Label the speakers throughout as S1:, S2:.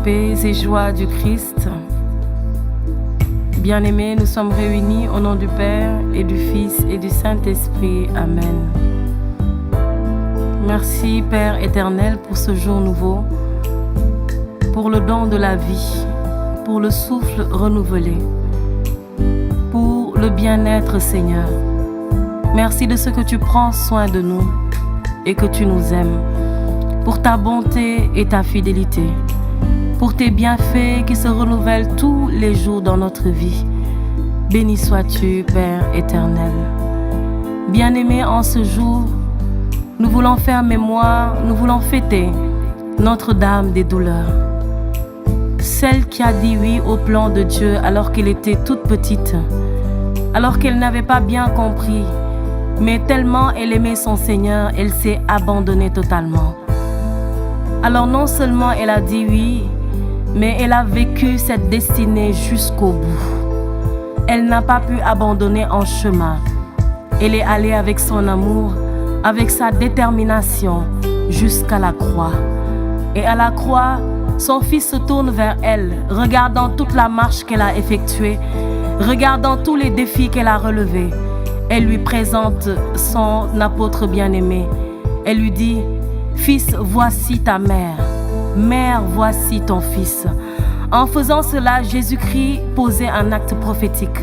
S1: paix et joie du Christ. Bien-aimés, nous sommes réunis au nom du Père et du Fils et du Saint-Esprit. Amen. Merci Père éternel pour ce jour nouveau, pour le don de la vie, pour le souffle renouvelé, pour le bien-être Seigneur. Merci de ce que tu prends soin de nous et que tu nous aimes, pour ta bonté et ta fidélité, pour tes bienfaits qui se renouvellent tous les jours dans notre vie. Béni sois-tu, Père éternel. Bien-aimés, en ce jour, nous voulons faire mémoire, nous voulons fêter Notre-Dame des douleurs. Celle qui a dit oui au plan de Dieu alors qu'elle était toute petite, alors qu'elle n'avait pas bien compris, mais tellement elle aimait son Seigneur, elle s'est abandonnée totalement. Alors non seulement elle a dit oui, mais elle a vécu cette destinée jusqu'au bout. Elle n'a pas pu abandonner en chemin. Elle est allée avec son amour, avec sa détermination jusqu'à la croix. Et à la croix, son fils se tourne vers elle, regardant toute la marche qu'elle a effectuée, regardant tous les défis qu'elle a relevés. Elle lui présente son apôtre bien-aimé. Elle lui dit: Fils, voici ta mère. Mère, voici ton fils. En faisant cela, Jésus-Christ posait un acte prophétique,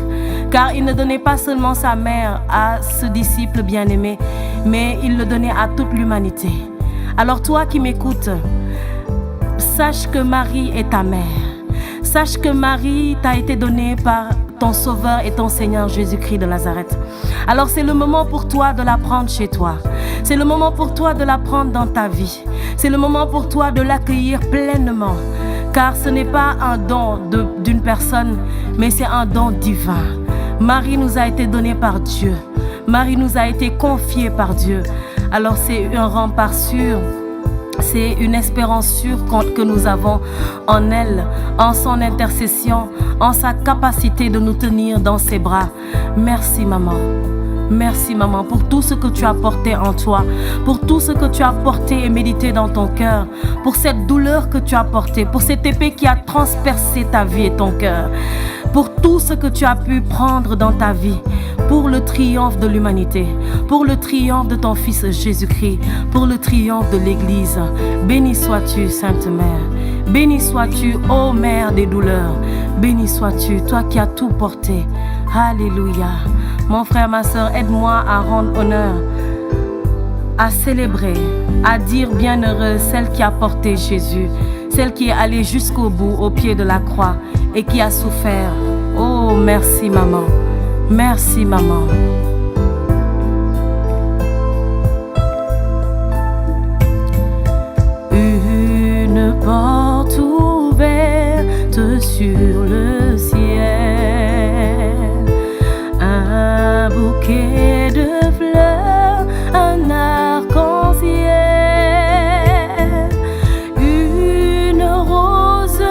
S1: car il ne donnait pas seulement sa mère à ce disciple bien-aimé, mais il le donnait à toute l'humanité. Alors toi qui m'écoutes, sache que Marie est ta mère. Sache que Marie t'a été donnée par ton Sauveur et ton Seigneur Jésus-Christ de Nazareth. Alors c'est le moment pour toi de la prendre chez toi. C'est le moment pour toi de la prendre dans ta vie. C'est le moment pour toi de l'accueillir pleinement. Car ce n'est pas un don d'une personne, mais c'est un don divin. Marie nous a été donnée par Dieu. Marie nous a été confiée par Dieu. Alors c'est un rempart sûr. C'est une espérance sûre que nous avons en elle, en son intercession, en sa capacité de nous tenir dans ses bras. Merci maman. Merci maman pour tout ce que tu as porté en toi, pour tout ce que tu as porté et médité dans ton cœur, pour cette douleur que tu as portée, pour cette épée qui a transpercé ta vie et ton cœur, pour tout ce que tu as pu prendre dans ta vie, pour le triomphe de l'humanité, pour le triomphe de ton Fils Jésus-Christ, pour le triomphe de l'Église. Béni sois-tu, Sainte Mère. Béni sois-tu, ô Mère des douleurs. Béni sois-tu, toi qui as tout porté. Alléluia. Mon frère, ma soeur, aide-moi à rendre honneur, à célébrer, à dire bienheureuse celle qui a porté Jésus, celle qui est allée jusqu'au bout, au pied de la croix et qui a souffert. Oh, merci maman. Merci maman. Une porte ouverte sur le ciel, un bouquet de fleurs, un arc-en-ciel, une rose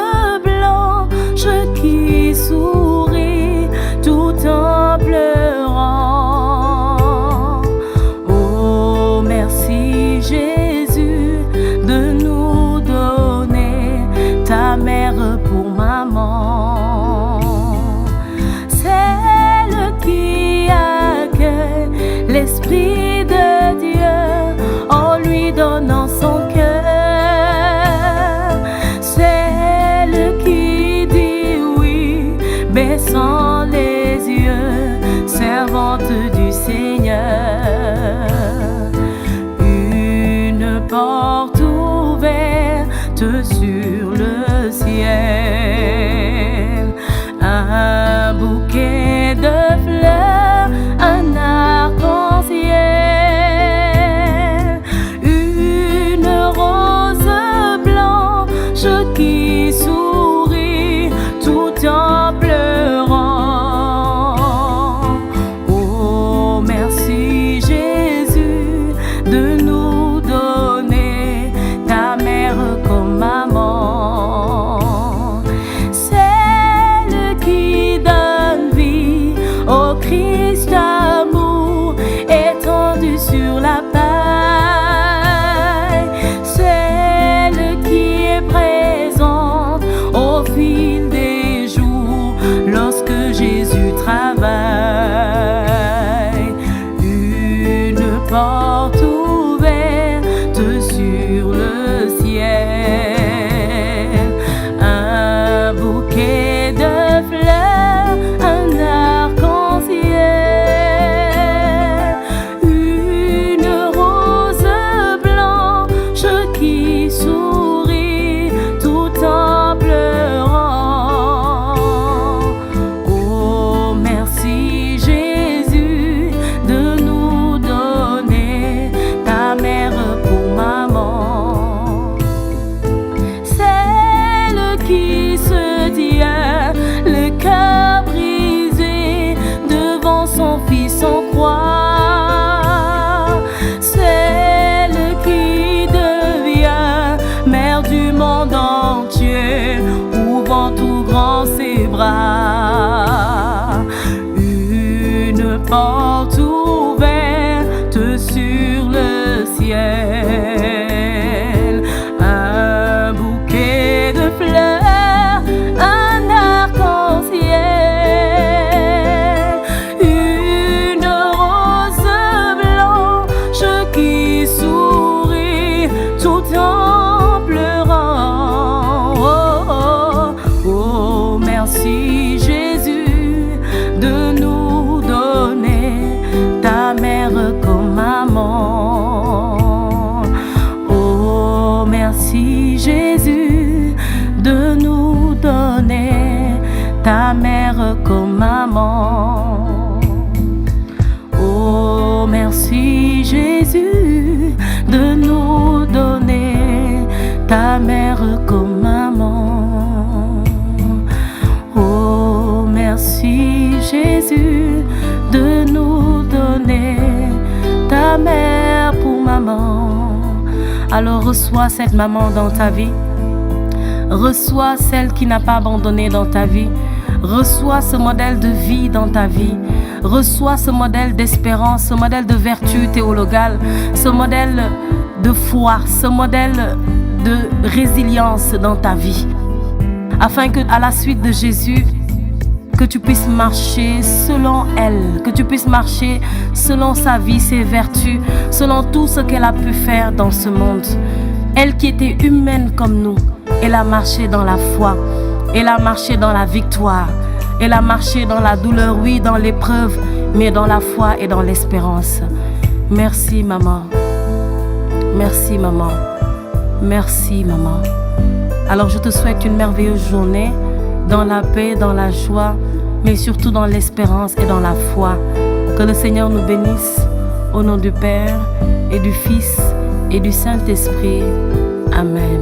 S1: blanche qui sourit tout en pleurant. Oh, merci Jésus de nous donner ta mère pour maman. Celle qui accueille l'Esprit de Dieu en lui donnant son cœur. Celle qui dit oui, baissant les yeux, servante du Seigneur. Une porte ouverte sur le ciel, un bouquet de fleurs, un arc-en-ciel, une rose blanche qui sourit tout en pleurant. Oh, merci Jésus de nous donner ta mère comme maman. Celle qui donne vie au Christ amour étendu sur la paille. Celle qui est présente maman. Oh, merci Jésus de nous donner ta mère comme maman. Oh, merci Jésus de nous donner ta mère pour maman. Alors reçois cette maman dans ta vie. Reçois celle qui n'a pas abandonné dans ta vie. Reçois ce modèle de vie dans ta vie. Reçois ce modèle d'espérance, ce modèle de vertu théologale, ce modèle de foi, ce modèle de résilience dans ta vie. Afin que, à la suite de Jésus, que tu puisses marcher selon elle, que tu puisses marcher selon sa vie, ses vertus, selon tout ce qu'elle a pu faire dans ce monde. Elle qui était humaine comme nous, elle a marché dans la foi, elle a marché dans la victoire, elle a marché dans la douleur, oui, dans l'épreuve, mais dans la foi et dans l'espérance. Merci maman, merci maman, merci maman. Alors je te souhaite une merveilleuse journée, dans la paix, dans la joie, mais surtout dans l'espérance et dans la foi. Que le Seigneur nous bénisse, au nom du Père et du Fils et du Saint-Esprit. Amen.